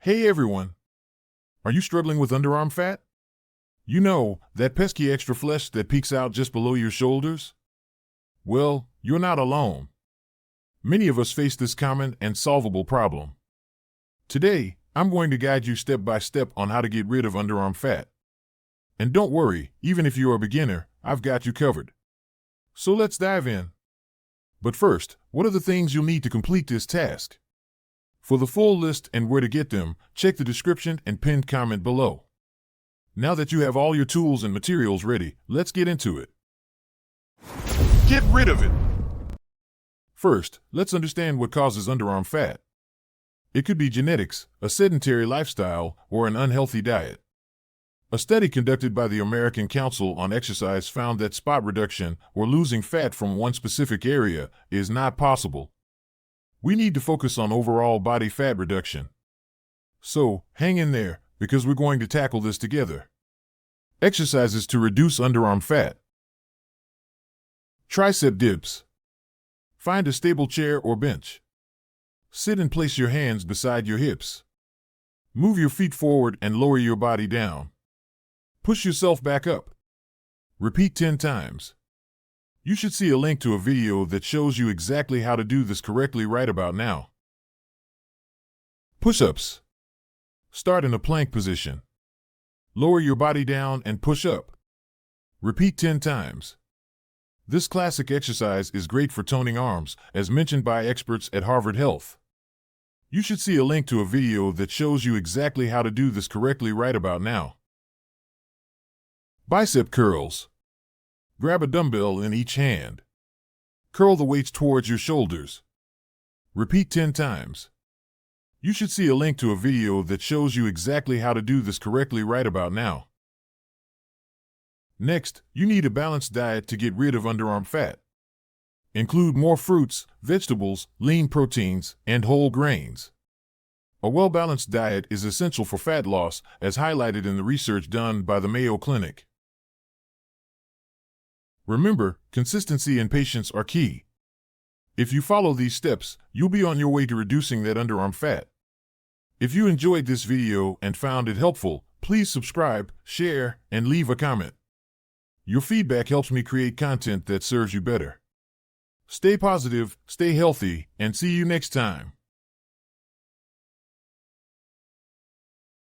Hey everyone! Are you struggling with underarm fat? You know, that pesky extra flesh that peeks out just below your shoulders? Well, you're not alone. Many of us face this common and solvable problem. Today, I'm going to guide you step by step on how to get rid of underarm fat. And don't worry, even if you're a beginner, I've got you covered. So let's dive in. But first, what are the things you'll need to complete this task? For the full list and where to get them, check the description and pinned comment below. Now that you have all your tools and materials ready, let's get into it. Get rid of it! First, let's understand what causes underarm fat. It could be genetics, a sedentary lifestyle, or an unhealthy diet. A study conducted by the American Council on Exercise found that spot reduction, or losing fat from one specific area, is not possible. We need to focus on overall body fat reduction. So, hang in there, because we're going to tackle this together. Exercises to reduce underarm fat. Tricep dips. Find a stable chair or bench. Sit and place your hands beside your hips. Move your feet forward and lower your body down. Push yourself back up. Repeat 10 times. You should see a link to a video that shows you exactly how to do this correctly right about now. Push-ups. Start in a plank position. Lower your body down and push up. Repeat 10 times. This classic exercise is great for toning arms, as mentioned by experts at Harvard Health. You should see a link to a video that shows you exactly how to do this correctly right about now. Bicep curls. Grab a dumbbell in each hand. Curl the weights towards your shoulders. Repeat 10 times. You should see a link to a video that shows you exactly how to do this correctly right about now. Next, you need a balanced diet to get rid of underarm fat. Include more fruits, vegetables, lean proteins, and whole grains. A well-balanced diet is essential for fat loss, as highlighted in the research done by the Mayo Clinic. Remember, consistency and patience are key. If you follow these steps, you'll be on your way to reducing that underarm fat. If you enjoyed this video and found it helpful, please subscribe, share, and leave a comment. Your feedback helps me create content that serves you better. Stay positive, stay healthy, and see you next time.